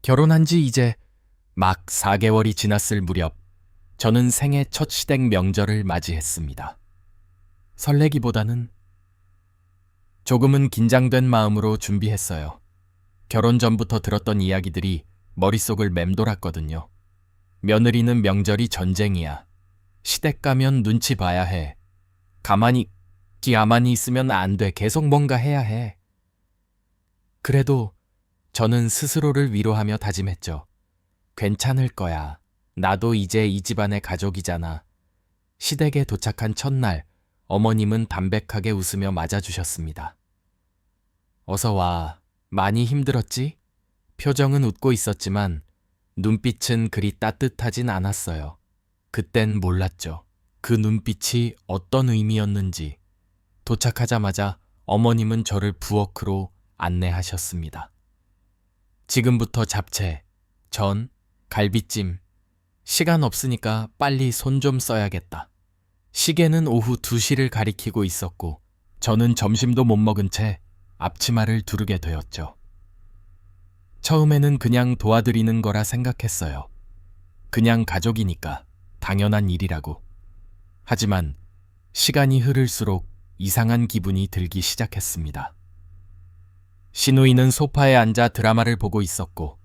결혼한 지 이제 막 4개월이 지났을 무렵 저는 생애 첫 시댁 명절을 맞이했습니다. 설레기보다는 조금은 긴장된 마음으로 준비했어요. 결혼 전부터 들었던 이야기들이 머릿속을 맴돌았거든요. 며느리는 명절이 전쟁이야. 시댁 가면 눈치 봐야 해. 가만히 있으면 안 돼. 계속 뭔가 해야 해. 그래도 저는 스스로를 위로하며 다짐했죠. 괜찮을 거야. 나도 이제 이 집안의 가족이잖아. 시댁에 도착한 첫날, 어머님은 담백하게 웃으며 맞아주셨습니다. 어서 와. 많이 힘들었지? 표정은 웃고 있었지만 눈빛은 그리 따뜻하진 않았어요. 그땐 몰랐죠. 그 눈빛이 어떤 의미였는지. 도착하자마자 어머님은 저를 부엌으로 안내하셨습니다. 지금부터 잡채, 전, 갈비찜. 시간 없으니까 빨리 손 좀 써야겠다. 시계는 오후 2시를 가리키고 있었고 저는 점심도 못 먹은 채 앞치마를 두르게 되었죠. 처음에는 그냥 도와드리는 거라 생각했어요. 그냥 가족이니까 당연한 일이라고. 하지만 시간이 흐를수록 이상한 기분이 들기 시작했습니다. 시누이는 소파에 앉아 드라마를 보고 있었고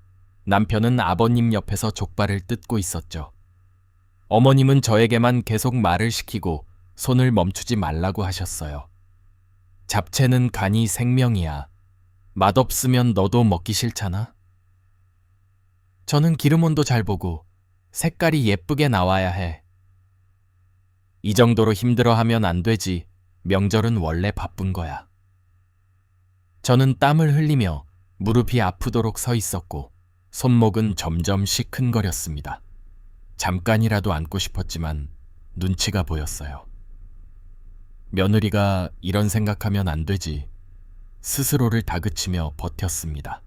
남편은 아버님 옆에서 족발을 뜯고 있었죠. 어머님은 저에게만 계속 말을 시키고 손을 멈추지 말라고 하셨어요. 잡채는 간이 생명이야. 맛없으면 너도 먹기 싫잖아? 저는 기름 온도 잘 보고 색깔이 예쁘게 나와야 해. 이 정도로 힘들어하면 안 되지. 명절은 원래 바쁜 거야. 저는 땀을 흘리며 무릎이 아프도록 서 있었고 손목은 점점 시큰거렸습니다. 잠깐이라도 앉고 싶었지만 눈치가 보였어요. 며느리가 이런 생각하면 안 되지. 스스로를 다그치며 버텼습니다.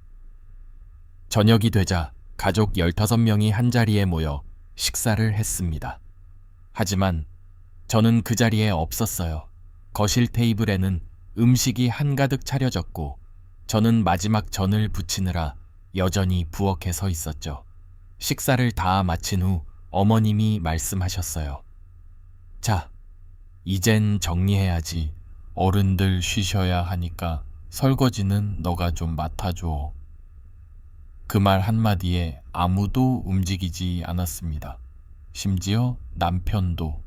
저녁이 되자 가족 15명이 한자리에 모여 식사를 했습니다. 하지만 저는 그 자리에 없었어요. 거실 테이블에는 음식이 한가득 차려졌고 저는 마지막 전을 부치느라 여전히 부엌에 서 있었죠. 식사를 다 마친 후 어머님이 말씀하셨어요. 자, 이젠 정리해야지. 어른들 쉬셔야 하니까 설거지는 너가 좀 맡아줘. 그 말 한마디에 아무도 움직이지 않았습니다. 심지어 남편도.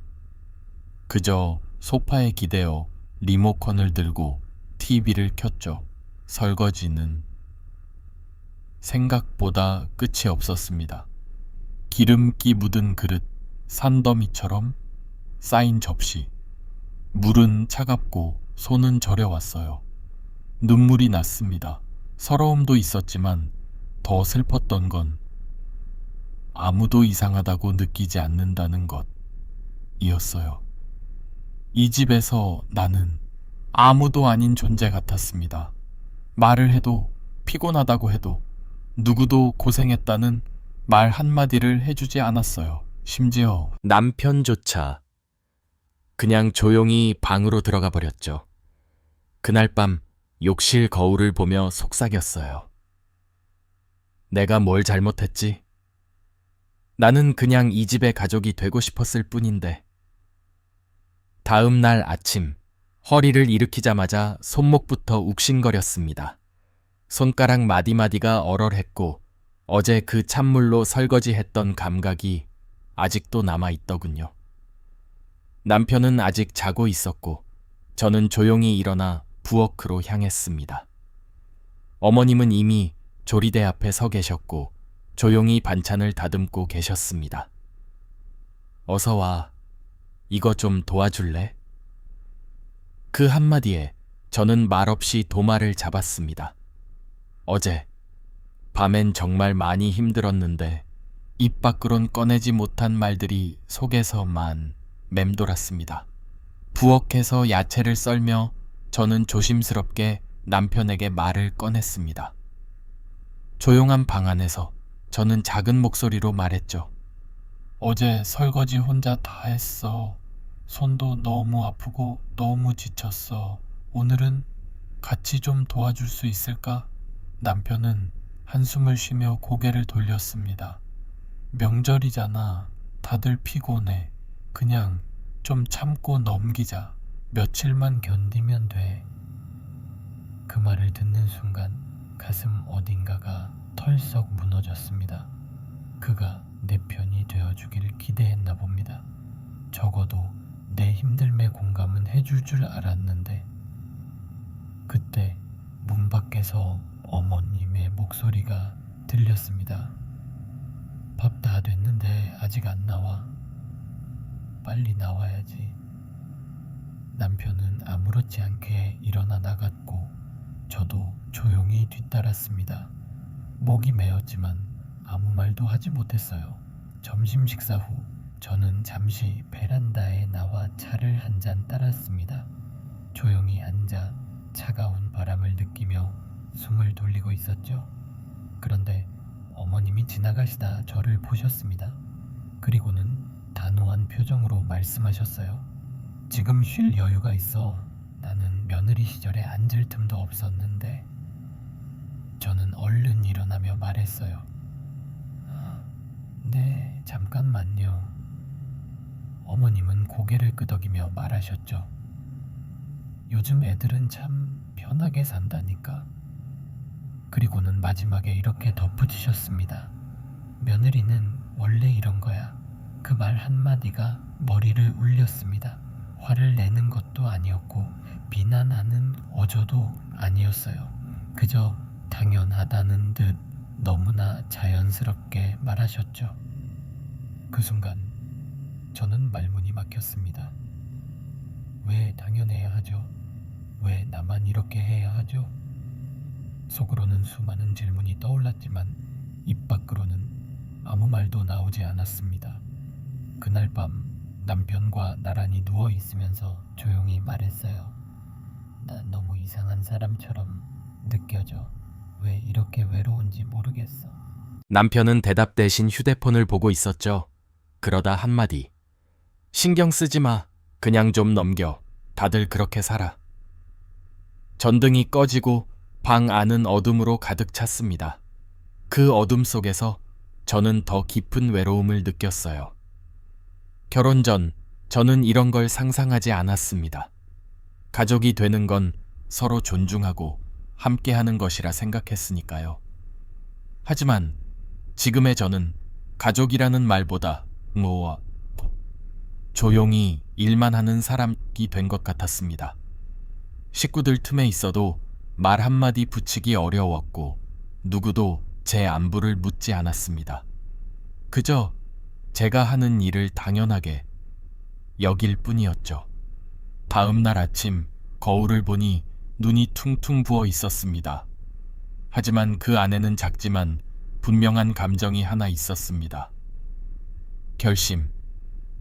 그저 소파에 기대어 리모컨을 들고 TV를 켰죠. 설거지는 생각보다 끝이 없었습니다. 기름기 묻은 그릇, 산더미처럼 쌓인 접시. 물은 차갑고 손은 저려왔어요. 눈물이 났습니다. 서러움도 있었지만 더 슬펐던 건 아무도 이상하다고 느끼지 않는다는 것이었어요. 이 집에서 나는 아무도 아닌 존재 같았습니다. 말을 해도 피곤하다고 해도 누구도 고생했다는 말 한마디를 해주지 않았어요. 심지어 남편조차 그냥 조용히 방으로 들어가 버렸죠. 그날 밤 욕실 거울을 보며 속삭였어요. 내가 뭘 잘못했지? 나는 그냥 이 집의 가족이 되고 싶었을 뿐인데. 다음 날 아침, 허리를 일으키자마자 손목부터 욱신거렸습니다. 손가락 마디마디가 얼얼했고 어제 그 찬물로 설거지했던 감각이 아직도 남아있더군요. 남편은 아직 자고 있었고 저는 조용히 일어나 부엌으로 향했습니다. 어머님은 이미 조리대 앞에 서 계셨고 조용히 반찬을 다듬고 계셨습니다. 어서 와. 이거 좀 도와줄래? 그 한마디에 저는 말없이 도마를 잡았습니다. 어제 밤엔 정말 많이 힘들었는데 입 밖으론 꺼내지 못한 말들이 속에서만 맴돌았습니다. 부엌에서 야채를 썰며 저는 조심스럽게 남편에게 말을 꺼냈습니다. 조용한 방 안에서 저는 작은 목소리로 말했죠. 어제 설거지 혼자 다 했어. 손도 너무 아프고 너무 지쳤어. 오늘은 같이 좀 도와줄 수 있을까? 남편은 한숨을 쉬며 고개를 돌렸습니다. 명절이잖아. 다들 피곤해. 그냥 좀 참고 넘기자. 며칠만 견디면 돼. 그 말을 듣는 순간 가슴 어딘가가 털썩 무너졌습니다. 그가 내 편이 되어주길 기대했나 봅니다. 적어도 내 힘듦에 공감은 해줄 줄 알았는데 그때 문 밖에서 어머님의 목소리가 들렸습니다. 밥 다 됐는데 아직 안 나와. 빨리 나와야지. 남편은 아무렇지 않게 일어나 나갔고 저도 조용히 뒤따랐습니다. 목이 메었지만 아무 말도 하지 못했어요. 점심 식사 후 저는 잠시 베란다에 나와 차를 한 잔 따랐습니다. 조용히 앉아 차가운 바람을 느끼며 숨을 돌리고 있었죠. 그런데 어머님이 지나가시다 저를 보셨습니다. 그리고는 단호한 표정으로 말씀하셨어요. 지금 쉴 여유가 있어. 나는 며느리 시절에 앉을 틈도 없었는데. 저는 얼른 일어나며 말했어요. 네, 잠깐만요. 어머님은 고개를 끄덕이며 말하셨죠. 요즘 애들은 참 편하게 산다니까. 그리고는 마지막에 이렇게 덧붙이셨습니다. 며느리는 원래 이런 거야. 그 말 한마디가 머리를 울렸습니다. 화를 내는 것도 아니었고 비난하는 어조도 아니었어요. 그저 당연하다는 듯 너무나 자연스럽게 말하셨죠. 그 순간 저는 말문이 막혔습니다. 왜 당연해야 하죠? 왜 나만 이렇게 해야 하죠? 속으로는 수많은 질문이 떠올랐지만 입 밖으로는 아무 말도 나오지 않았습니다. 그날 밤 남편과 나란히 누워 있으면서 조용히 말했어요. 난 너무 이상한 사람처럼 느껴져. 왜 이렇게 외로운지 모르겠어. 남편은 대답 대신 휴대폰을 보고 있었죠. 그러다 한마디. 신경 쓰지 마. 그냥 좀 넘겨. 다들 그렇게 살아. 전등이 꺼지고 방 안은 어둠으로 가득 찼습니다. 그 어둠 속에서 저는 더 깊은 외로움을 느꼈어요. 결혼 전 저는 이런 걸 상상하지 않았습니다. 가족이 되는 건 서로 존중하고 함께하는 것이라 생각했으니까요. 하지만 지금의 저는 가족이라는 말보다 조용히 일만 하는 사람이 된 것 같았습니다. 식구들 틈에 있어도 말 한마디 붙이기 어려웠고 누구도 제 안부를 묻지 않았습니다. 그저 제가 하는 일을 당연하게 여길 뿐이었죠. 다음 날 아침 거울을 보니 눈이 퉁퉁 부어 있었습니다. 하지만 그 안에는 작지만 분명한 감정이 하나 있었습니다. 결심.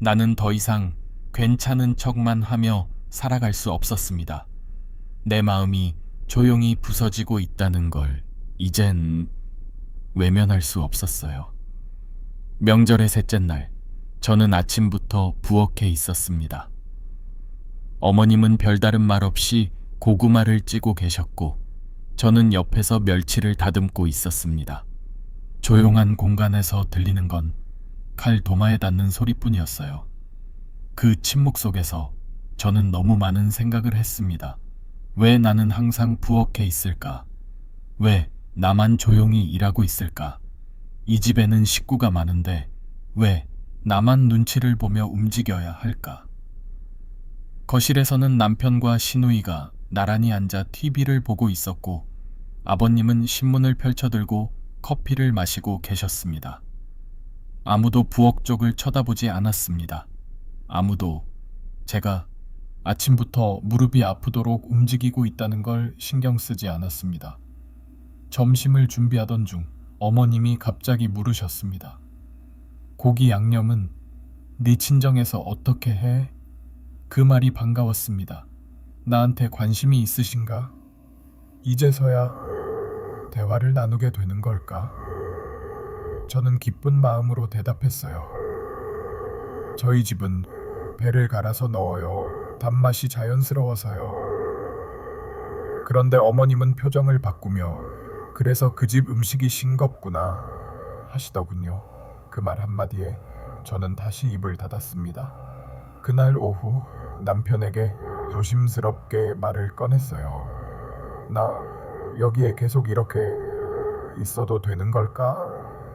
나는 더 이상 괜찮은 척만 하며 살아갈 수 없었습니다. 내 마음이 조용히 부서지고 있다는 걸 이젠 외면할 수 없었어요. 명절의 셋째 날, 저는 아침부터 부엌에 있었습니다. 어머님은 별다른 말 없이 고구마를 찌고 계셨고 저는 옆에서 멸치를 다듬고 있었습니다. 조용한 공간에서 들리는 건 칼 도마에 닿는 소리뿐이었어요. 그 침묵 속에서 저는 너무 많은 생각을 했습니다. 왜 나는 항상 부엌에 있을까? 왜 나만 조용히 일하고 있을까? 이 집에는 식구가 많은데 왜 나만 눈치를 보며 움직여야 할까? 거실에서는 남편과 시누이가 나란히 앉아 TV를 보고 있었고 아버님은 신문을 펼쳐들고 커피를 마시고 계셨습니다. 아무도 부엌 쪽을 쳐다보지 않았습니다. 아무도 제가 아침부터 무릎이 아프도록 움직이고 있다는 걸 신경 쓰지 않았습니다. 점심을 준비하던 중 어머님이 갑자기 물으셨습니다. 고기 양념은 네 친정에서 어떻게 해? 그 말이 반가웠습니다. 나한테 관심이 있으신가? 이제서야 대화를 나누게 되는 걸까? 저는 기쁜 마음으로 대답했어요. 저희 집은 배를 갈아서 넣어요. 단맛이 자연스러워서요. 그런데 어머님은 표정을 바꾸며 그래서 그 집 음식이 싱겁구나 하시더군요. 그 말 한마디에 저는 다시 입을 닫았습니다. 그날 오후 남편에게 조심스럽게 말을 꺼냈어요. 나 여기에 계속 이렇게 있어도 되는 걸까?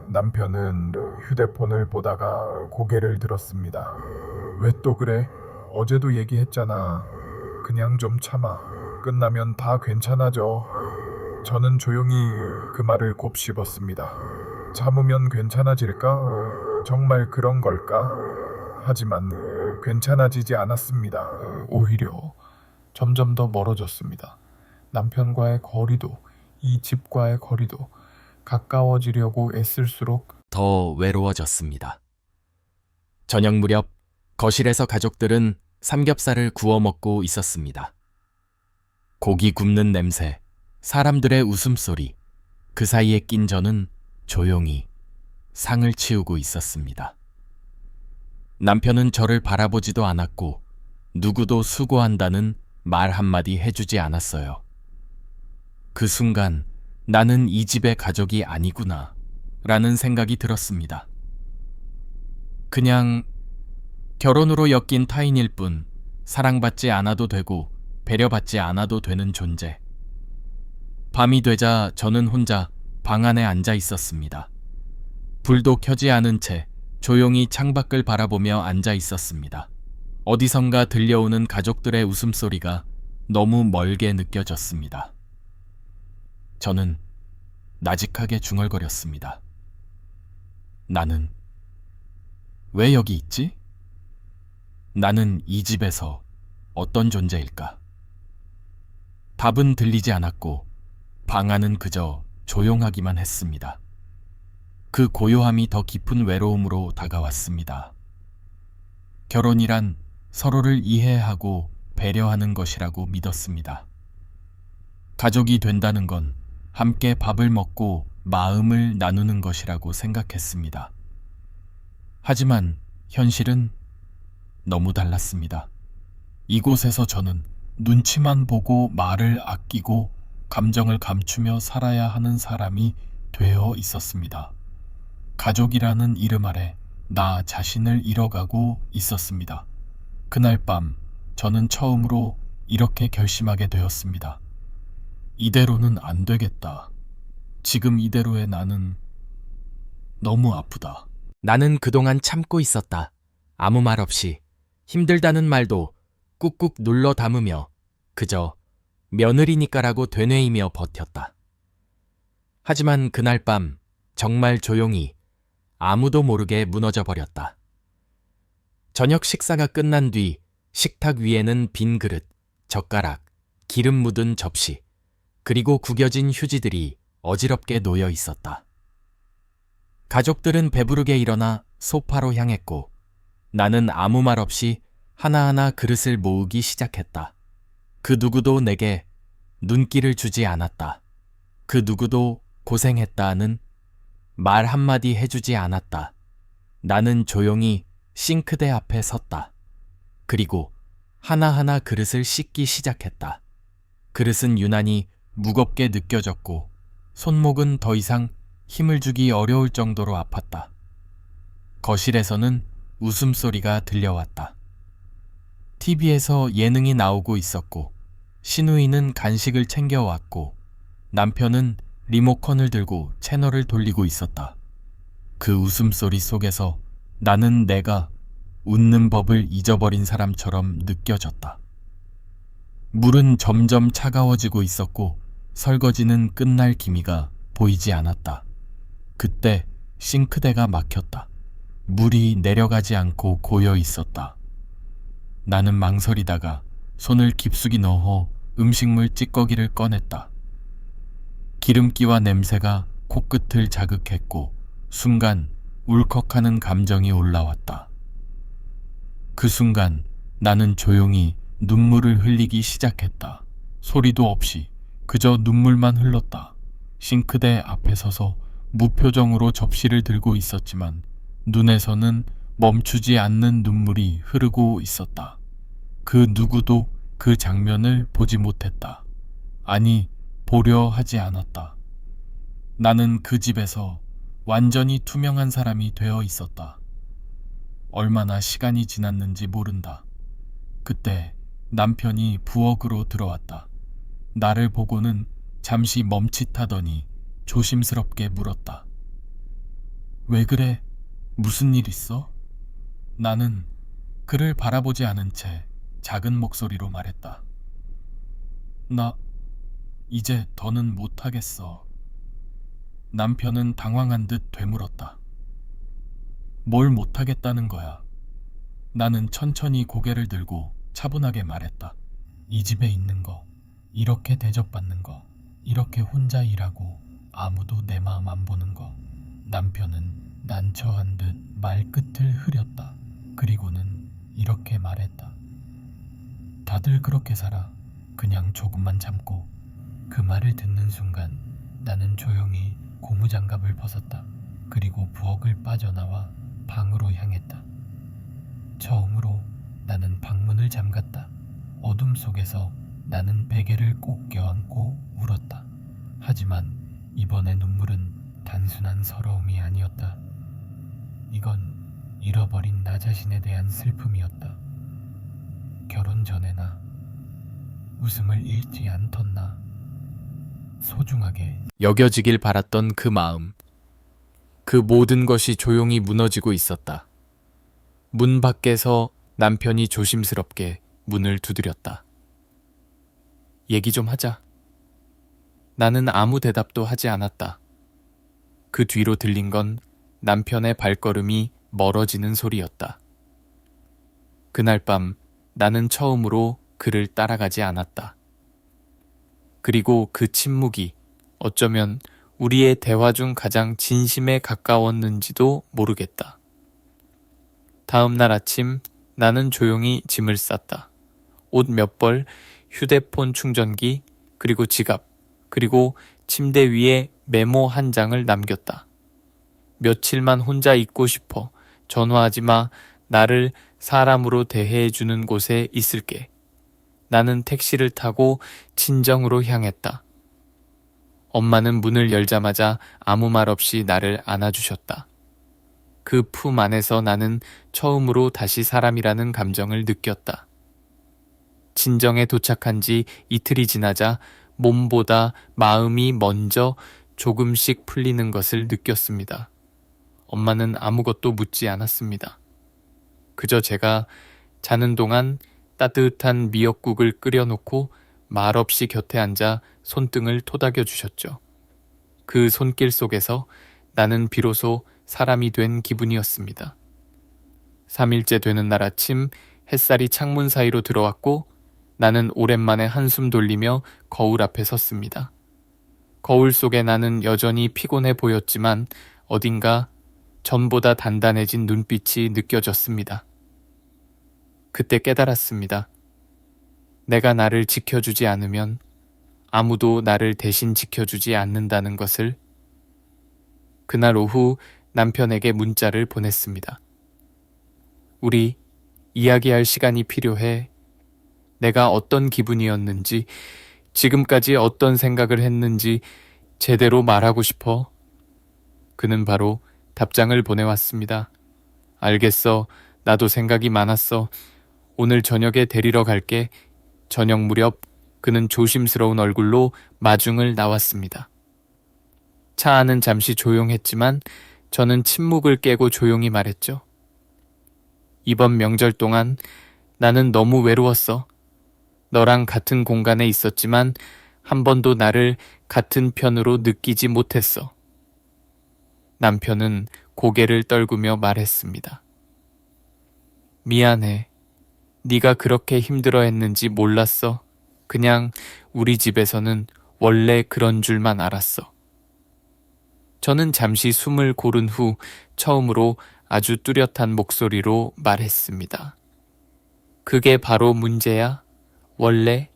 남편은 휴대폰을 보다가 고개를 들었습니다. 왜 또 그래? 어제도 얘기했잖아. 그냥 좀 참아. 끝나면 다 괜찮아져. 저는 조용히 그 말을 곱씹었습니다. 참으면 괜찮아질까? 정말 그런 걸까? 하지만 괜찮아지지 않았습니다. 오히려 점점 더 멀어졌습니다. 남편과의 거리도, 이 집과의 거리도 가까워지려고 애쓸수록 더 외로워졌습니다. 저녁 무렵 거실에서 가족들은 삼겹살을 구워 먹고 있었습니다. 고기 굽는 냄새, 사람들의 웃음소리, 그 사이에 낀 저는 조용히 상을 치우고 있었습니다. 남편은 저를 바라보지도 않았고 누구도 수고한다는 말 한마디 해주지 않았어요. 그 순간 나는 이 집의 가족이 아니구나 라는 생각이 들었습니다. 그냥 결혼으로 엮인 타인일 뿐 사랑받지 않아도 되고 배려받지 않아도 되는 존재. 밤이 되자 저는 혼자 방 안에 앉아 있었습니다. 불도 켜지 않은 채 조용히 창밖을 바라보며 앉아 있었습니다. 어디선가 들려오는 가족들의 웃음소리가 너무 멀게 느껴졌습니다. 저는 나직하게 중얼거렸습니다. 나는 왜 여기 있지? 나는 이 집에서 어떤 존재일까? 답은 들리지 않았고 방 안은 그저 조용하기만 했습니다. 그 고요함이 더 깊은 외로움으로 다가왔습니다. 결혼이란 서로를 이해하고 배려하는 것이라고 믿었습니다. 가족이 된다는 건 함께 밥을 먹고 마음을 나누는 것이라고 생각했습니다. 하지만 현실은 너무 달랐습니다. 이곳에서 저는 눈치만 보고 말을 아끼고 감정을 감추며 살아야 하는 사람이 되어 있었습니다. 가족이라는 이름 아래 나 자신을 잃어가고 있었습니다. 그날 밤 저는 처음으로 이렇게 결심하게 되었습니다. 이대로는 안 되겠다. 지금 이대로의 나는 너무 아프다. 나는 그동안 참고 있었다. 아무 말 없이 힘들다는 말도 꾹꾹 눌러 담으며 그저 며느리니까라고 되뇌이며 버텼다. 하지만 그날 밤 정말 조용히 아무도 모르게 무너져 버렸다. 저녁 식사가 끝난 뒤 식탁 위에는 빈 그릇, 젓가락, 기름 묻은 접시, 그리고 구겨진 휴지들이 어지럽게 놓여 있었다. 가족들은 배부르게 일어나 소파로 향했고 나는 아무 말 없이 하나하나 그릇을 모으기 시작했다. 그 누구도 내게 눈길을 주지 않았다. 그 누구도 고생했다는 말 한마디 해주지 않았다. 나는 조용히 싱크대 앞에 섰다. 그리고 하나하나 그릇을 씻기 시작했다. 그릇은 유난히 무겁게 느껴졌고 손목은 더 이상 힘을 주기 어려울 정도로 아팠다. 거실에서는 웃음소리가 들려왔다. TV에서 예능이 나오고 있었고 시누이는 간식을 챙겨왔고 남편은 리모컨을 들고 채널을 돌리고 있었다. 그 웃음소리 속에서 나는 내가 웃는 법을 잊어버린 사람처럼 느껴졌다. 물은 점점 차가워지고 있었고 설거지는 끝날 기미가 보이지 않았다. 그때 싱크대가 막혔다. 물이 내려가지 않고 고여 있었다. 나는 망설이다가 손을 깊숙이 넣어 음식물 찌꺼기를 꺼냈다. 기름기와 냄새가 코끝을 자극했고 순간 울컥하는 감정이 올라왔다. 그 순간 나는 조용히 눈물을 흘리기 시작했다. 소리도 없이 그저 눈물만 흘렀다. 싱크대 앞에 서서 무표정으로 접시를 들고 있었지만 눈에서는 멈추지 않는 눈물이 흐르고 있었다. 그 누구도 그 장면을 보지 못했다. 아니, 보려 하지 않았다. 나는 그 집에서 완전히 투명한 사람이 되어 있었다. 얼마나 시간이 지났는지 모른다. 그때 남편이 부엌으로 들어왔다. 나를 보고는 잠시 멈칫하더니 조심스럽게 물었다. 왜 그래? 무슨 일 있어? 나는 그를 바라보지 않은 채 작은 목소리로 말했다. 나 이제 더는 못하겠어. 남편은 당황한 듯 되물었다. 뭘 못하겠다는 거야? 나는 천천히 고개를 들고 차분하게 말했다. 이 집에 있는 거, 이렇게 대접받는 거, 이렇게 혼자 일하고 아무도 내 마음 안 보는 거. 남편은 난처한 듯 말끝을 흐렸다. 그리고는 이렇게 말했다. 다들 그렇게 살아. 그냥 조금만 참고. 그 말을 듣는 순간 나는 조용히 고무장갑을 벗었다. 그리고 부엌을 빠져나와 방으로 향했다. 처음으로 나는 방문을 잠갔다. 어둠 속에서 나는 베개를 꼭 껴안고 울었다. 하지만 이번의 눈물은 단순한 서러움이 아니었다. 이건 잃어버린 나 자신에 대한 슬픔이었다. 결혼 전에 나, 웃음을 잃지 않던 나, 소중하게 여겨지길 바랐던 그 마음. 그 모든 것이 조용히 무너지고 있었다. 문 밖에서 남편이 조심스럽게 문을 두드렸다. 얘기 좀 하자. 나는 아무 대답도 하지 않았다. 그 뒤로 들린 건 남편의 발걸음이 멀어지는 소리였다. 그날 밤 나는 처음으로 그를 따라가지 않았다. 그리고 그 침묵이 어쩌면 우리의 대화 중 가장 진심에 가까웠는지도 모르겠다. 다음 날 아침 나는 조용히 짐을 쌌다. 옷 몇 벌, 휴대폰 충전기, 그리고 지갑, 그리고 침대 위에 메모 한 장을 남겼다. 며칠만 혼자 있고 싶어. 전화하지 마. 나를 사람으로 대해주는 곳에 있을게. 나는 택시를 타고 친정으로 향했다. 엄마는 문을 열자마자 아무 말 없이 나를 안아주셨다. 그 품 안에서 나는 처음으로 다시 사람이라는 감정을 느꼈다. 친정에 도착한 지 이틀이 지나자 몸보다 마음이 먼저 조금씩 풀리는 것을 느꼈습니다. 엄마는 아무것도 묻지 않았습니다. 그저 제가 자는 동안 따뜻한 미역국을 끓여놓고 말없이 곁에 앉아 손등을 토닥여 주셨죠. 그 손길 속에서 나는 비로소 사람이 된 기분이었습니다. 3일째 되는 날 아침 햇살이 창문 사이로 들어왔고 나는 오랜만에 한숨 돌리며 거울 앞에 섰습니다. 거울 속에 나는 여전히 피곤해 보였지만 어딘가 전보다 단단해진 눈빛이 느껴졌습니다. 그때 깨달았습니다. 내가 나를 지켜주지 않으면 아무도 나를 대신 지켜주지 않는다는 것을. 그날 오후 남편에게 문자를 보냈습니다. 우리 이야기할 시간이 필요해. 내가 어떤 기분이었는지, 지금까지 어떤 생각을 했는지 제대로 말하고 싶어. 그는 바로 답장을 보내왔습니다. 알겠어. 나도 생각이 많았어. 오늘 저녁에 데리러 갈게. 저녁 무렵 그는 조심스러운 얼굴로 마중을 나왔습니다. 차 안은 잠시 조용했지만 저는 침묵을 깨고 조용히 말했죠. 이번 명절 동안 나는 너무 외로웠어. 너랑 같은 공간에 있었지만 한 번도 나를 같은 편으로 느끼지 못했어. 남편은 고개를 떨구며 말했습니다. 미안해. 네가 그렇게 힘들어했는지 몰랐어. 그냥 우리 집에서는 원래 그런 줄만 알았어. 저는 잠시 숨을 고른 후 처음으로 아주 뚜렷한 목소리로 말했습니다. 그게 바로 문제야? 원래?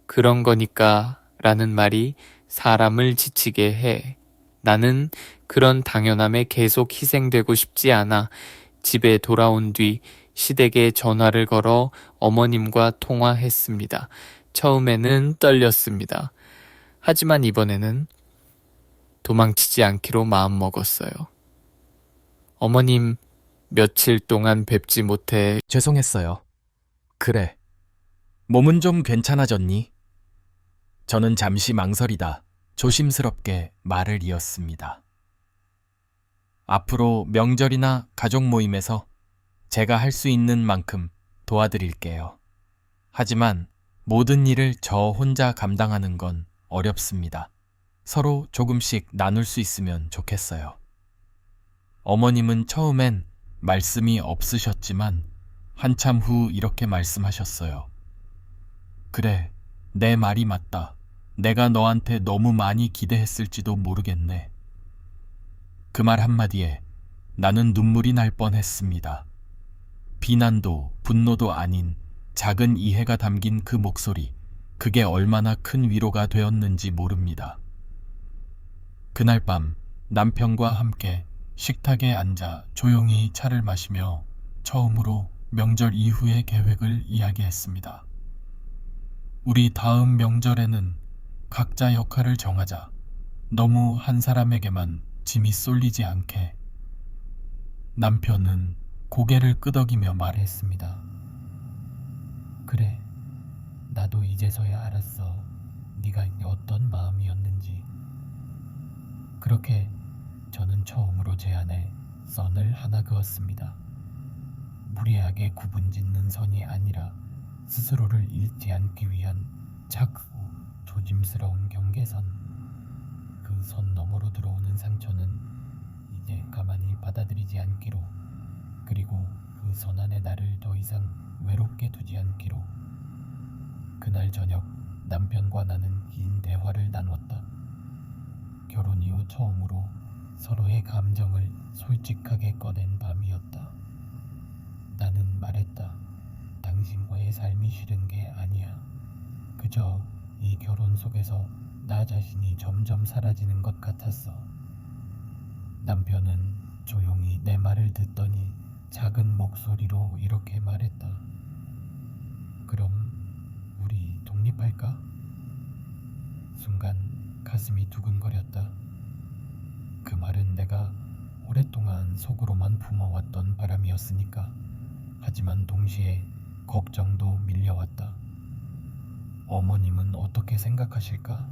그런 거니까 라는 말이 사람을 지치게 해. 나는 그런 당연함에 계속 희생되고 싶지 않아. 집에 돌아온 뒤 시댁에 전화를 걸어 어머님과 통화했습니다. 처음에는 떨렸습니다. 하지만 이번에는 도망치지 않기로 마음먹었어요. 어머님, 며칠 동안 뵙지 못해 죄송했어요. 그래. 몸은 좀 괜찮아졌니? 저는 잠시 망설이다 조심스럽게 말을 이었습니다. 앞으로 명절이나 가족 모임에서 제가 할 수 있는 만큼 도와드릴게요. 하지만 모든 일을 저 혼자 감당하는 건 어렵습니다. 서로 조금씩 나눌 수 있으면 좋겠어요. 어머님은 처음엔 말씀이 없으셨지만 한참 후 이렇게 말씀하셨어요. 그래, 내 말이 맞다. 내가 너한테 너무 많이 기대했을지도 모르겠네. 그 말 한마디에 나는 눈물이 날 뻔했습니다. 비난도 분노도 아닌 작은 이해가 담긴 그 목소리, 그게 얼마나 큰 위로가 되었는지 모릅니다. 그날 밤 남편과 함께 식탁에 앉아 조용히 차를 마시며 처음으로 명절 이후의 계획을 이야기했습니다. 우리 다음 명절에는 각자 역할을 정하자. 너무 한 사람에게만 짐이 쏠리지 않게. 남편은 고개를 끄덕이며 말했습니다. 그래, 나도 이제서야 알았어. 네가 어떤 마음이었는지. 그렇게 저는 처음으로 제 안에 선을 하나 그었습니다. 무리하게 구분짓는 선이 아니라 스스로를 잃지 않기 위한 작고 조심스러운 경계선. 그 선 너머로 들어오는 상처는 이제 가만히 받아들이지 않기로, 그리고 그 선 안에 나를 더 이상 외롭게 두지 않기로. 그날 저녁 남편과 나는 긴 대화를 나눴다. 결혼 이후 처음으로 서로의 감정을 솔직하게 꺼낸 밤이었다. 나는 말했다. 당신과의 삶이 싫은 게 아니야. 그저 이 결혼 속에서 나 자신이 점점 사라지는 것 같았어. 남편은 조용히 내 말을 듣더니 작은 목소리로 이렇게 말했다. 그럼 우리 독립할까? 순간 가슴이 두근거렸다. 그 말은 내가 오랫동안 속으로만 품어왔던 바람이었으니까. 하지만 동시에 걱정도 밀려왔다. 어머님은 어떻게 생각하실까?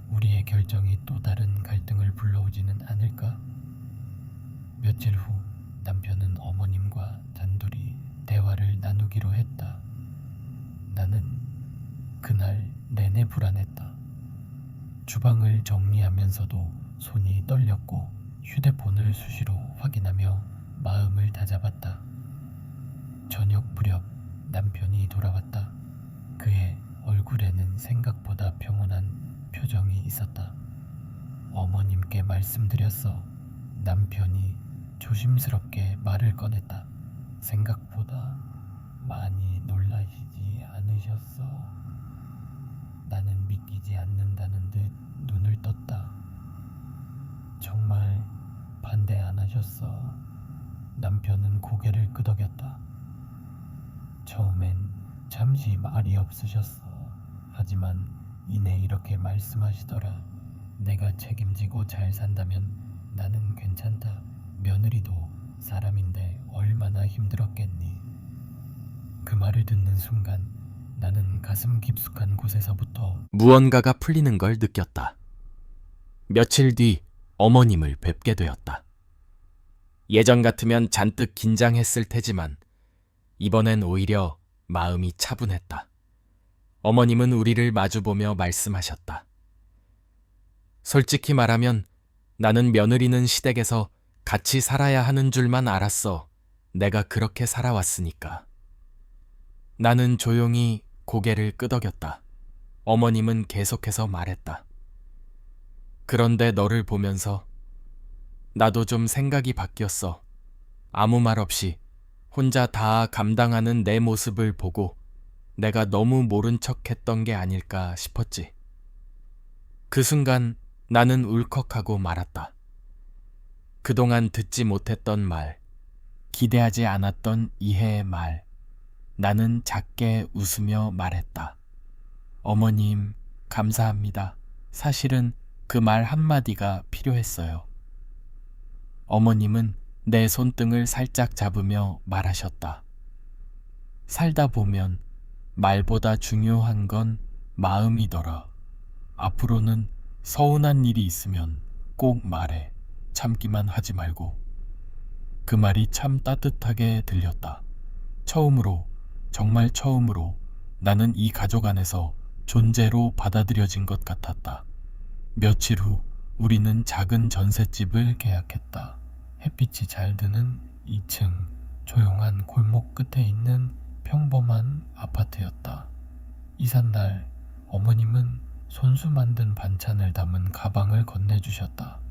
우리의 결정이 또 다른 갈등을 불러오지는 않을까? 며칠 후 남편은 어머님과 단둘이 대화를 나누기로 했다. 나는 그날 내내 불안했다. 주방을 정리하면서도 손이 떨렸고 휴대폰을 수시로 확인하며 마음을 다잡았다. 저녁 무렵 남편이 돌아왔다. 그의 얼굴에는 생각보다 평온한 표정이 있었다. 어머님께 말씀드렸어. 남편이 조심스럽게 말을 꺼냈다. 생각보다 많이 놀라시지 않으셨어? 나는 믿기지 않는다는 듯 눈을 떴다. 정말 반대 안 하셨어? 남편은 고개를 끄덕였다. 처음엔 잠시 말이 없으셨어. 하지만 이내 이렇게 말씀하시더라. 내가 책임지고 잘 산다면 나는 괜찮다. 며느리도 사람인데 얼마나 힘들었겠니. 그 말을 듣는 순간 나는 가슴 깊숙한 곳에서부터 무언가가 풀리는 걸 느꼈다. 며칠 뒤 어머님을 뵙게 되었다. 예전 같으면 잔뜩 긴장했을 테지만 이번엔 오히려 마음이 차분했다. 어머님은 우리를 마주보며 말씀하셨다. 솔직히 말하면 나는 며느리는 시댁에서 같이 살아야 하는 줄만 알았어. 내가 그렇게 살아왔으니까. 나는 조용히 고개를 끄덕였다. 어머님은 계속해서 말했다. 그런데 너를 보면서 나도 좀 생각이 바뀌었어. 아무 말 없이 혼자 다 감당하는 내 모습을 보고 내가 너무 모른 척했던 게 아닐까 싶었지. 그 순간 나는 울컥하고 말았다. 그동안 듣지 못했던 말, 기대하지 않았던 이해의 말, 나는 작게 웃으며 말했다. 어머님, 감사합니다. 사실은 그 말 한마디가 필요했어요. 어머님은 내 손등을 살짝 잡으며 말하셨다. 살다 보면 말보다 중요한 건 마음이더라. 앞으로는 서운한 일이 있으면 꼭 말해. 참기만 하지 말고. 그 말이 참 따뜻하게 들렸다. 처음으로, 정말 처음으로 나는 이 가족 안에서 존재로 받아들여진 것 같았다. 며칠 후 우리는 작은 전셋집을 계약했다. 햇빛이 잘 드는 2층 조용한 골목 끝에 있는 평범한 아파트였다. 이삿날 어머님은 손수 만든 반찬을 담은 가방을 건네주셨다.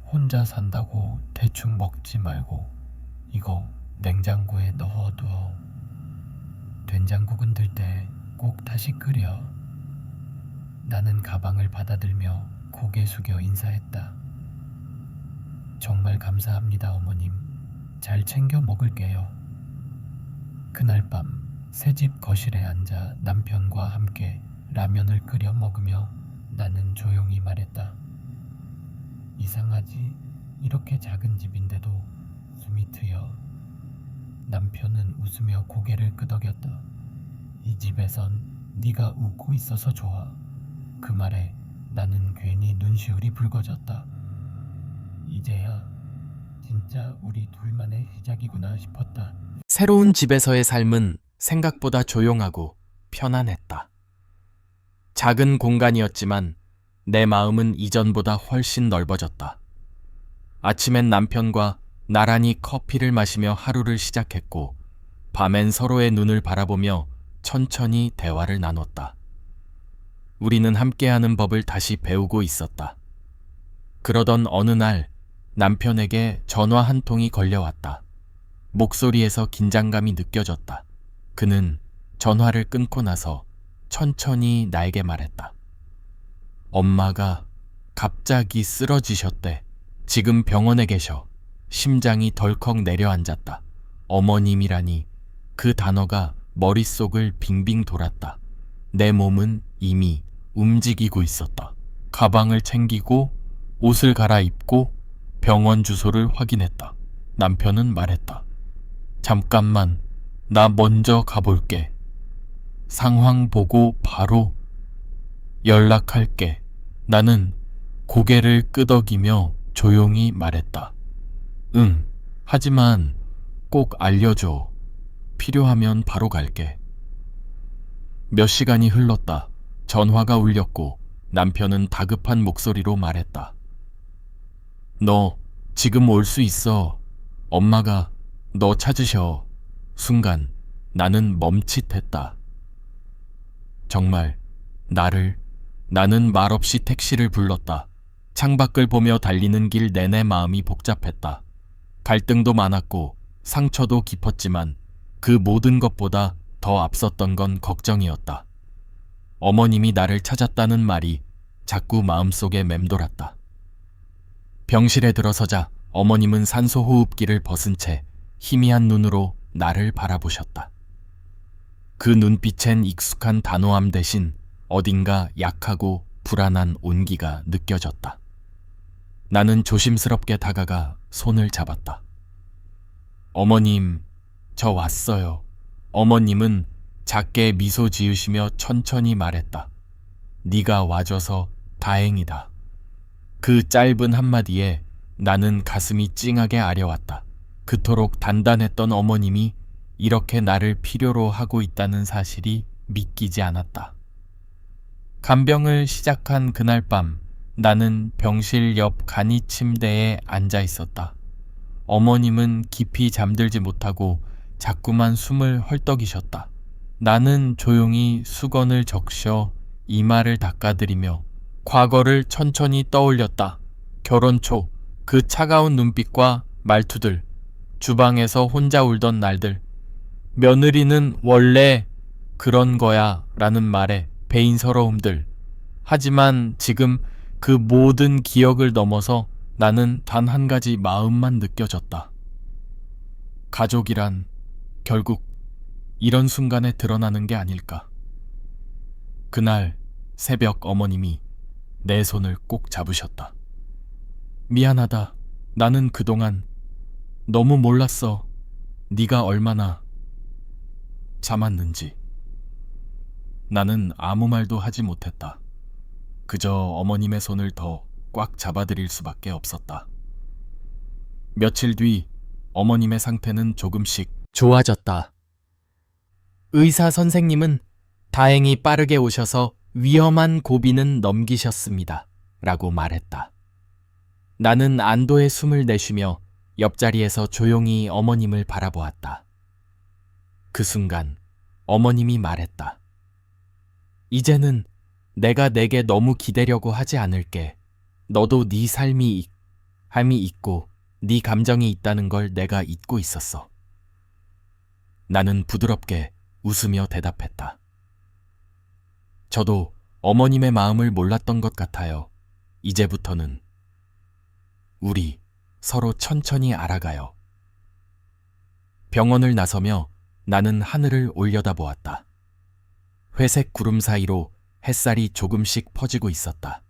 혼자 산다고 대충 먹지 말고 이거 냉장고에 넣어두어. 된장국은 들 때 꼭 다시 끓여. 나는 가방을 받아들며 고개 숙여 인사했다. 정말 감사합니다, 어머님. 잘 챙겨 먹을게요. 그날 밤 새집 거실에 앉아 남편과 함께 라면을 끓여 먹으며 나는 조용히 말했다. 이상하지? 이렇게 작은 집인데도 숨이 트여. 남편은 웃으며 고개를 끄덕였다. 이 집에선 네가 웃고 있어서 좋아. 그 말에 나는 괜히 눈시울이 붉어졌다. 이제야 진짜 우리 둘만의 시작이구나 싶었다. 새로운 집에서의 삶은 생각보다 조용하고 편안했다. 작은 공간이었지만 내 마음은 이전보다 훨씬 넓어졌다. 아침엔 남편과 나란히 커피를 마시며 하루를 시작했고 밤엔 서로의 눈을 바라보며 천천히 대화를 나눴다. 우리는 함께하는 법을 다시 배우고 있었다. 그러던 어느 날 남편에게 전화 한 통이 걸려왔다. 목소리에서 긴장감이 느껴졌다. 그는 전화를 끊고 나서 천천히 나에게 말했다. 엄마가 갑자기 쓰러지셨대. 지금 병원에 계셔. 심장이 덜컥 내려앉았다. 어머님이라니 그 단어가 머릿속을 빙빙 돌았다. 내 몸은 이미 움직이고 있었다. 가방을 챙기고 옷을 갈아입고 병원 주소를 확인했다. 남편은 말했다. 잠깐만, 나 먼저 가볼게. 상황 보고 바로 연락할게. 나는 고개를 끄덕이며 조용히 말했다. 응, 하지만 꼭 알려줘. 필요하면 바로 갈게. 몇 시간이 흘렀다. 전화가 울렸고 남편은 다급한 목소리로 말했다. 너 지금 올 수 있어. 엄마가 너 찾으셔. 순간 나는 멈칫했다. 정말 나는 말없이 택시를 불렀다. 창밖을 보며 달리는 길 내내 마음이 복잡했다. 갈등도 많았고 상처도 깊었지만 그 모든 것보다 더 앞섰던 건 걱정이었다. 어머님이 나를 찾았다는 말이 자꾸 마음속에 맴돌았다. 병실에 들어서자 어머님은 산소호흡기를 벗은 채 희미한 눈으로 나를 바라보셨다. 그 눈빛엔 익숙한 단호함 대신 어딘가 약하고 불안한 온기가 느껴졌다. 나는 조심스럽게 다가가 손을 잡았다. 어머님, 저 왔어요. 어머님은 작게 미소 지으시며 천천히 말했다. 네가 와줘서 다행이다. 그 짧은 한마디에 나는 가슴이 찡하게 아려왔다. 그토록 단단했던 어머님이 이렇게 나를 필요로 하고 있다는 사실이 믿기지 않았다. 간병을 시작한 그날 밤 나는 병실 옆 간이 침대에 앉아 있었다. 어머님은 깊이 잠들지 못하고 자꾸만 숨을 헐떡이셨다. 나는 조용히 수건을 적셔 이마를 닦아드리며 과거를 천천히 떠올렸다. 결혼 초 그 차가운 눈빛과 말투들, 주방에서 혼자 울던 날들, 며느리는 원래 그런 거야 라는 말에 배인서러움들. 하지만 지금 그 모든 기억을 넘어서 나는 단 한 가지 마음만 느껴졌다. 가족이란 결국 이런 순간에 드러나는 게 아닐까. 그날 새벽 어머님이 내 손을 꼭 잡으셨다. 미안하다. 나는 그동안 너무 몰랐어. 네가 얼마나 참았는지. 나는 아무 말도 하지 못했다. 그저 어머님의 손을 더 꽉 잡아드릴 수밖에 없었다. 며칠 뒤 어머님의 상태는 조금씩 좋아졌다. 의사 선생님은 다행히 빠르게 오셔서 위험한 고비는 넘기셨습니다. 라고 말했다. 나는 안도의 숨을 내쉬며 옆자리에서 조용히 어머님을 바라보았다. 그 순간 어머님이 말했다. 이제는 내가 내게 너무 기대려고 하지 않을게. 너도 네 삶이 있고 네 감정이 있다는 걸 내가 잊고 있었어. 나는 부드럽게 웃으며 대답했다. 저도 어머님의 마음을 몰랐던 것 같아요. 이제부터는 우리 서로 천천히 알아가요. 병원을 나서며 나는 하늘을 올려다보았다. 회색 구름 사이로 햇살이 조금씩 퍼지고 있었다.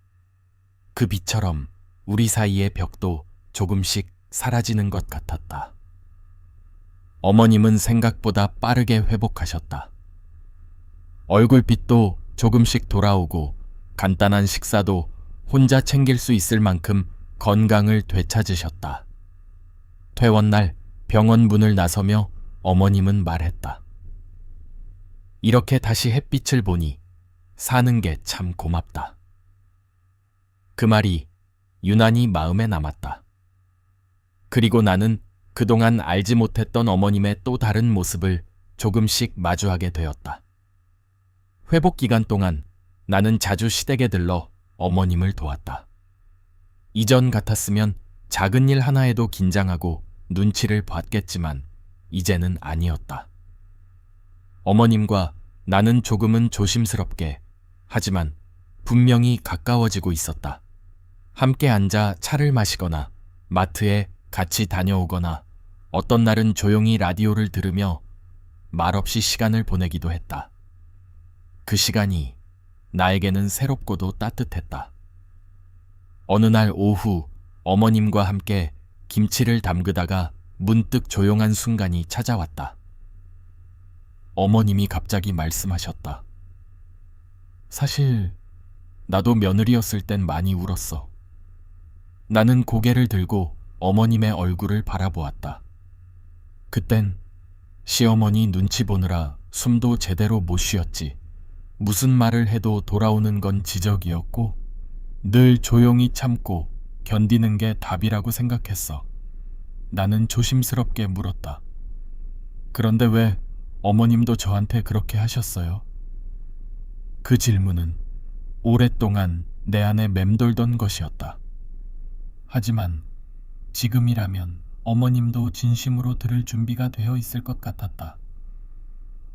그 빛처럼 우리 사이의 벽도 조금씩 사라지는 것 같았다. 어머님은 생각보다 빠르게 회복하셨다. 얼굴빛도 조금씩 돌아오고 간단한 식사도 혼자 챙길 수 있을 만큼 건강을 되찾으셨다. 퇴원날 병원 문을 나서며 어머님은 말했다. 이렇게 다시 햇빛을 보니 사는 게 참 고맙다. 그 말이 유난히 마음에 남았다. 그리고 나는 그동안 알지 못했던 어머님의 또 다른 모습을 조금씩 마주하게 되었다. 회복 기간 동안 나는 자주 시댁에 들러 어머님을 도왔다. 이전 같았으면 작은 일 하나에도 긴장하고 눈치를 봤겠지만 이제는 아니었다. 어머님과 나는 조금은 조심스럽게, 하지만 분명히 가까워지고 있었다. 함께 앉아 차를 마시거나 마트에 같이 다녀오거나 어떤 날은 조용히 라디오를 들으며 말없이 시간을 보내기도 했다. 그 시간이 나에게는 새롭고도 따뜻했다. 어느 날 오후 어머님과 함께 김치를 담그다가 문득 조용한 순간이 찾아왔다. 어머님이 갑자기 말씀하셨다. 사실 나도 며느리였을 땐 많이 울었어. 나는 고개를 들고 어머님의 얼굴을 바라보았다. 그땐 시어머니 눈치 보느라 숨도 제대로 못 쉬었지. 무슨 말을 해도 돌아오는 건 지적이었고 늘 조용히 참고 견디는 게 답이라고 생각했어. 나는 조심스럽게 물었다. 그런데 왜 어머님도 저한테 그렇게 하셨어요? 그 질문은 오랫동안 내 안에 맴돌던 것이었다. 하지만 지금이라면 어머님도 진심으로 들을 준비가 되어 있을 것 같았다.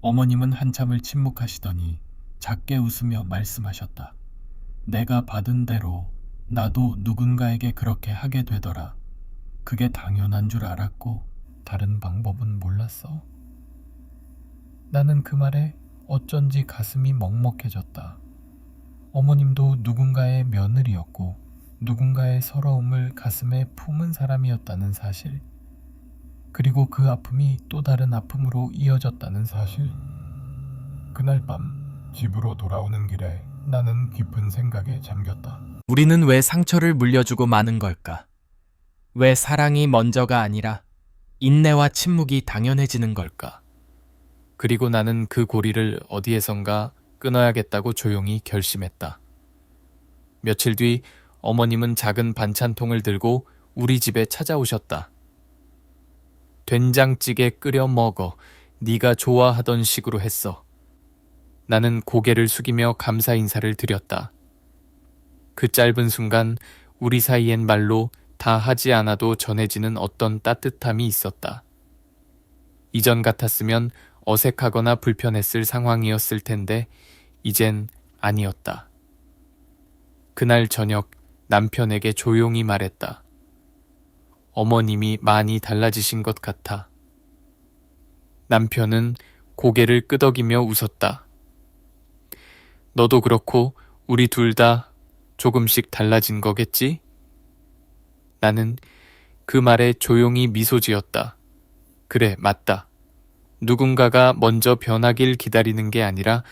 어머님은 한참을 침묵하시더니 작게 웃으며 말씀하셨다. 내가 받은 대로 나도 누군가에게 그렇게 하게 되더라. 그게 당연한 줄 알았고 다른 방법은 몰랐어. 나는 그 말에 어쩐지 가슴이 먹먹해졌다. 어머님도 누군가의 며느리였고 누군가의 서러움을 가슴에 품은 사람이었다는 사실, 그리고 그 아픔이 또 다른 아픔으로 이어졌다는 사실. 그날 밤 집으로 돌아오는 길에 나는 깊은 생각에 잠겼다. 우리는 왜 상처를 물려주고 마는 걸까? 왜 사랑이 먼저가 아니라 인내와 침묵이 당연해지는 걸까? 그리고 나는 그 고리를 어디에선가 끊어야겠다고 조용히 결심했다. 며칠 뒤 어머님은 작은 반찬통을 들고 우리 집에 찾아오셨다. 된장찌개 끓여 먹어. 네가 좋아하던 식으로 했어. 나는 고개를 숙이며 감사 인사를 드렸다. 그 짧은 순간 우리 사이엔 말로 다 하지 않아도 전해지는 어떤 따뜻함이 있었다. 이전 같았으면 어색하거나 불편했을 상황이었을 텐데 이젠 아니었다. 그날 저녁 남편에게 조용히 말했다. 어머님이 많이 달라지신 것 같아. 남편은 고개를 끄덕이며 웃었다. 너도 그렇고 우리 둘 다 조금씩 달라진 거겠지? 나는 그 말에 조용히 미소 지었다. 그래, 맞다. 누군가가 먼저 변하길 기다리는 게 아니라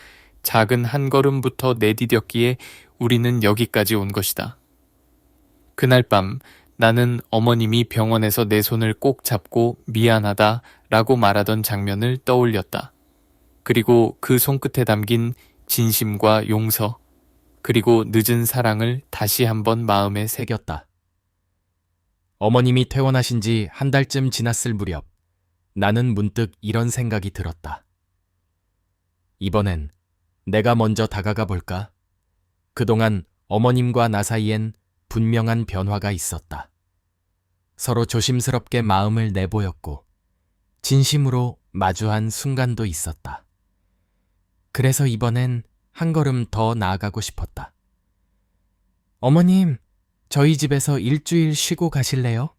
작은 한 걸음부터 내디뎠기에 우리는 여기까지 온 것이다. 그날 밤 나는 어머님이 병원에서 내 손을 꼭 잡고 미안하다 라고 말하던 장면을 떠올렸다. 그리고 그 손끝에 담긴 진심과 용서, 그리고 늦은 사랑을 다시 한번 마음에 새겼다. 어머님이 퇴원하신 지 한 달쯤 지났을 무렵 나는 문득 이런 생각이 들었다. 이번엔 내가 먼저 다가가 볼까? 그동안 어머님과 나 사이엔 분명한 변화가 있었다. 서로 조심스럽게 마음을 내보였고 진심으로 마주한 순간도 있었다. 그래서 이번엔 한 걸음 더 나아가고 싶었다. 어머님, 저희 집에서 일주일 쉬고 가실래요?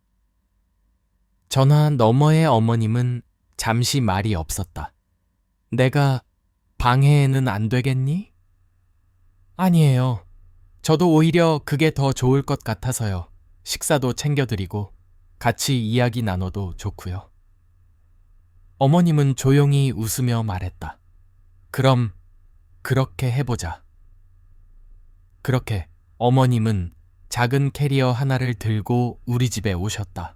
전화 너머의 어머님은 잠시 말이 없었다. 내가 방해는 안 되겠니? 아니에요. 저도 오히려 그게 더 좋을 것 같아서요. 식사도 챙겨드리고 같이 이야기 나눠도 좋고요. 어머님은 조용히 웃으며 말했다. 그럼 그렇게 해보자. 그렇게 어머님은 작은 캐리어 하나를 들고 우리 집에 오셨다.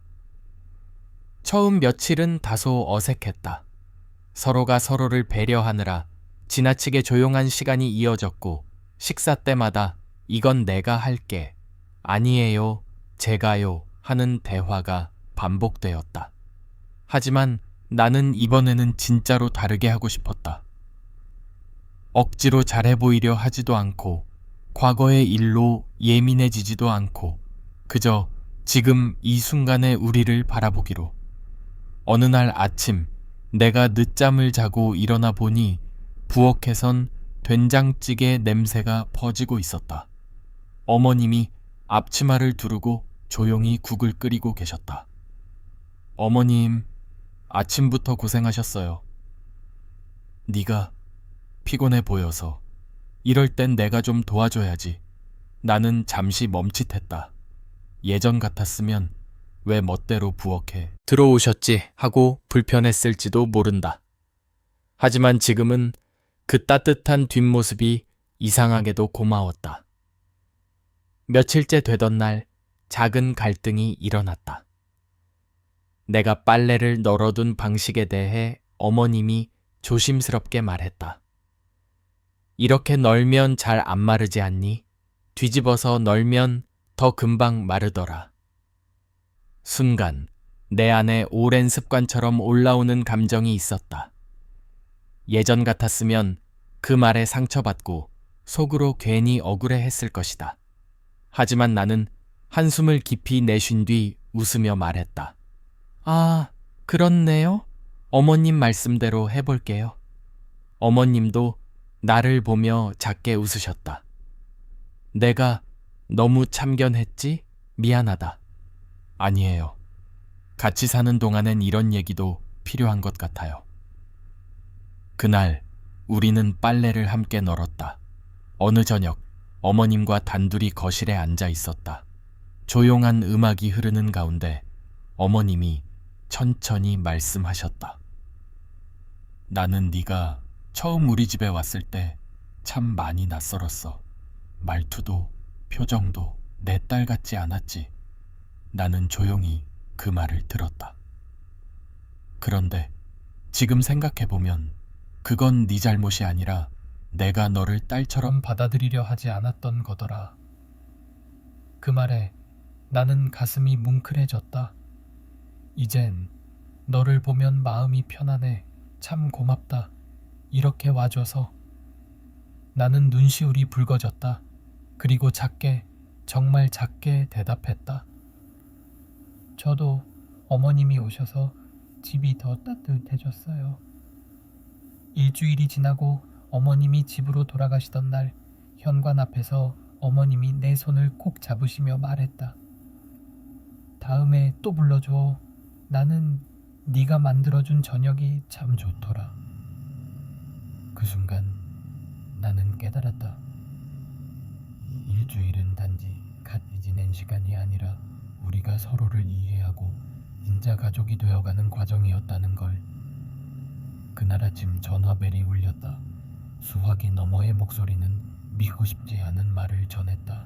처음 며칠은 다소 어색했다. 서로가 서로를 배려하느라 지나치게 조용한 시간이 이어졌고 식사 때마다 이건 내가 할게, 아니에요, 제가요 하는 대화가 반복되었다. 하지만 나는 이번에는 진짜로 다르게 하고 싶었다. 억지로 잘해 보이려 하지도 않고 과거의 일로 예민해지지도 않고 그저 지금 이 순간의 우리를 바라보기로. 어느 날 아침 내가 늦잠을 자고 일어나 보니 부엌에선 된장찌개 냄새가 퍼지고 있었다. 어머님이 앞치마를 두르고 조용히 국을 끓이고 계셨다. 어머님, 아침부터 고생하셨어요. 네가 피곤해 보여서 이럴 땐 내가 좀 도와줘야지. 나는 잠시 멈칫했다. 예전 같았으면 왜 멋대로 부엌에 들어오셨지 하고 불편했을지도 모른다. 하지만 지금은 그 따뜻한 뒷모습이 이상하게도 고마웠다. 며칠째 되던 날 작은 갈등이 일어났다. 내가 빨래를 널어둔 방식에 대해 어머님이 조심스럽게 말했다. 이렇게 널면 잘 안 마르지 않니? 뒤집어서 널면 더 금방 마르더라. 순간 내 안에 오랜 습관처럼 올라오는 감정이 있었다. 예전 같았으면 그 말에 상처받고 속으로 괜히 억울해했을 것이다. 하지만 나는 한숨을 깊이 내쉰 뒤 웃으며 말했다. 아, 그렇네요. 어머님 말씀대로 해볼게요. 어머님도 나를 보며 작게 웃으셨다. 내가 너무 참견했지? 미안하다. 아니에요. 같이 사는 동안엔 이런 얘기도 필요한 것 같아요. 그날 우리는 빨래를 함께 널었다. 어느 저녁 어머님과 단둘이 거실에 앉아 있었다. 조용한 음악이 흐르는 가운데 어머님이 천천히 말씀하셨다. 나는 네가 처음 우리 집에 왔을 때 참 많이 낯설었어. 말투도 표정도 내 딸 같지 않았지. 나는 조용히 그 말을 들었다. 그런데 지금 생각해보면 그건 네 잘못이 아니라 내가 너를 딸처럼 받아들이려 하지 않았던 거더라. 그 말에 나는 가슴이 뭉클해졌다. 이젠 너를 보면 마음이 편안해. 참 고맙다. 이렇게 와줘서. 나는 눈시울이 붉어졌다. 그리고 작게, 정말 작게 대답했다. 저도 어머님이 오셔서 집이 더 따뜻해졌어요. 일주일이 지나고 어머님이 집으로 돌아가시던 날 현관 앞에서 어머님이 내 손을 꼭 잡으시며 말했다. 다음에 또 불러줘. 나는 네가 만들어준 저녁이 참 좋더라. 그 순간 나는 깨달았다. 일주일은 단지 같이 지낸 시간이 아니라 우리가 서로를 이해하고 인자 가족이 되어가는 과정이었다는 걸. 그날 아침 전화벨이 울렸다. 수화기 너머의 목소리는 믿고 싶지 않은 말을 전했다.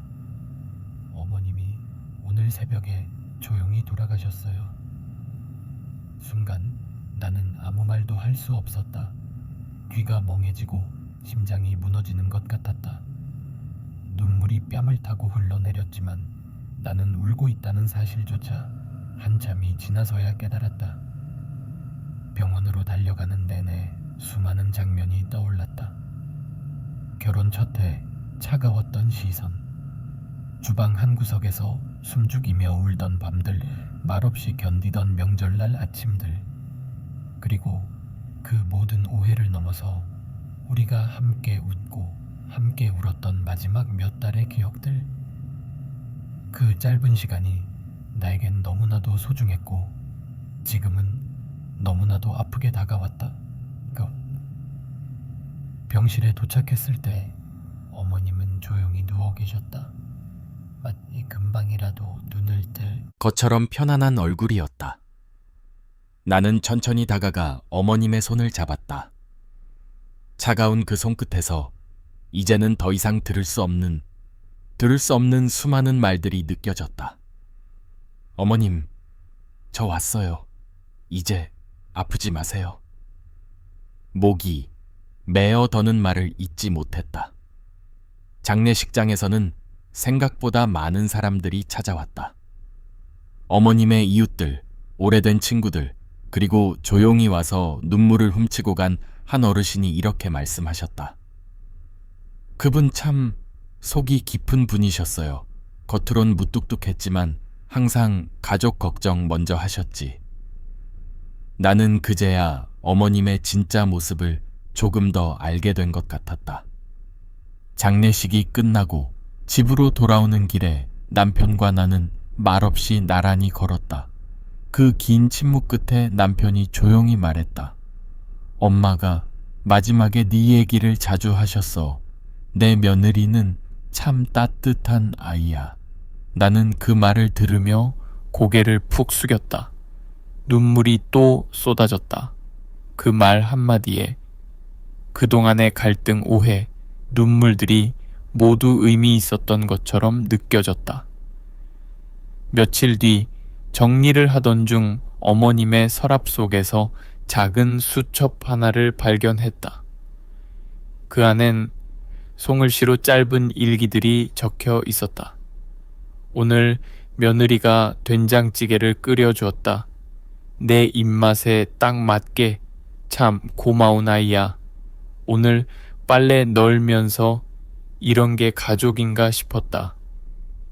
어머님이 오늘 새벽에 조용히 돌아가셨어요. 순간 나는 아무 말도 할 수 없었다. 귀가 멍해지고 심장이 무너지는 것 같았다. 눈물이 뺨을 타고 흘러내렸지만 나는 울고 있다는 사실조차 한참이 지나서야 깨달았다. 병원으로 달려가는 내내 수많은 장면이 떠올랐다. 결혼 첫 해 차가웠던 시선, 주방 한 구석에서 숨죽이며 울던 밤들, 말없이 견디던 명절날 아침들, 그리고 그 모든 오해를 넘어서 우리가 함께 웃고 함께 울었던 마지막 몇 달의 기억들. 그 짧은 시간이 나에겐 너무나도 소중했고 지금은 너무나도 아프게 다가왔다. 병실에 도착했을 때 어머님은 조용히 누워 계셨다. 마치 금방이라도 눈을 뜰 것처럼 편안한 얼굴이었다. 나는 천천히 다가가 어머님의 손을 잡았다. 차가운 그 손끝에서 이제는 더 이상 들을 수 없는 수많은 말들이 느껴졌다. 어머님, 저 왔어요. 이제 아프지 마세요. 목이 메어 더는 말을 잊지 못했다. 장례식장에서는 생각보다 많은 사람들이 찾아왔다. 어머님의 이웃들, 오래된 친구들, 그리고 조용히 와서 눈물을 훔치고 간 한 어르신이 이렇게 말씀하셨다. 그분 참 속이 깊은 분이셨어요. 겉으론 무뚝뚝했지만 항상 가족 걱정 먼저 하셨지. 나는 그제야 어머님의 진짜 모습을 조금 더 알게 된 것 같았다. 장례식이 끝나고 집으로 돌아오는 길에 남편과 나는 말없이 나란히 걸었다. 그 긴 침묵 끝에 남편이 조용히 말했다. 엄마가 마지막에 네 얘기를 자주 하셨어. 내 며느리는 참 따뜻한 아이야. 나는 그 말을 들으며 고개를 푹 숙였다. 눈물이 또 쏟아졌다. 그 말 한마디에 그동안의 갈등, 오해, 눈물들이 모두 의미 있었던 것처럼 느껴졌다. 며칠 뒤 정리를 하던 중 어머님의 서랍 속에서 작은 수첩 하나를 발견했다. 그 안엔 송글씨로 짧은 일기들이 적혀 있었다. 오늘 며느리가 된장찌개를 끓여주었다. 내 입맛에 딱 맞게 참 고마운 아이야. 오늘 빨래 널면서 이런 게 가족인가 싶었다.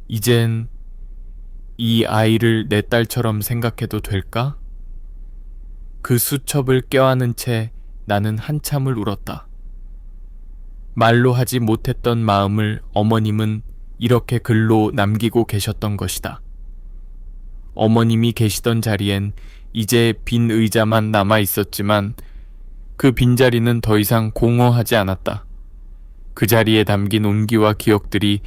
이젠 이 아이를 내 딸처럼 생각해도 될까? 그 수첩을 껴안은 채 나는 한참을 울었다. 말로 하지 못했던 마음을 어머님은 이렇게 글로 남기고 계셨던 것이다. 어머님이 계시던 자리엔 이제 빈 의자만 남아 있었지만 그 빈자리는 더 이상 공허하지 않았다. 그 자리에 담긴 온기와 기억들이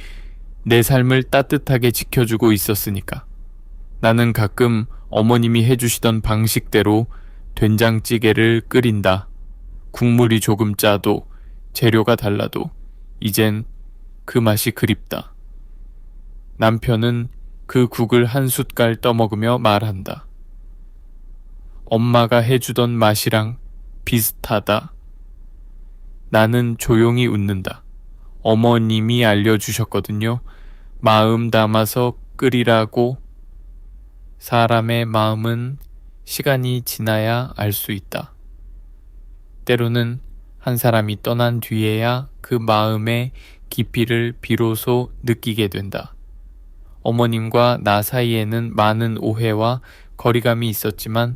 내 삶을 따뜻하게 지켜주고 있었으니까. 나는 가끔 어머님이 해주시던 방식대로 된장찌개를 끓인다. 국물이 조금 짜도 재료가 달라도 이젠 그 맛이 그립다. 남편은 그 국을 한 숟갈 떠먹으며 말한다. 엄마가 해주던 맛이랑 비슷하다. 나는 조용히 웃는다. 어머님이 알려주셨거든요. 마음 담아서 끓이라고. 사람의 마음은 시간이 지나야 알 수 있다. 때로는 한 사람이 떠난 뒤에야 그 마음의 깊이를 비로소 느끼게 된다. 어머님과 나 사이에는 많은 오해와 거리감이 있었지만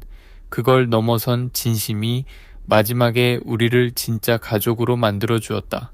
그걸 넘어선 진심이 마지막에 우리를 진짜 가족으로 만들어 주었다.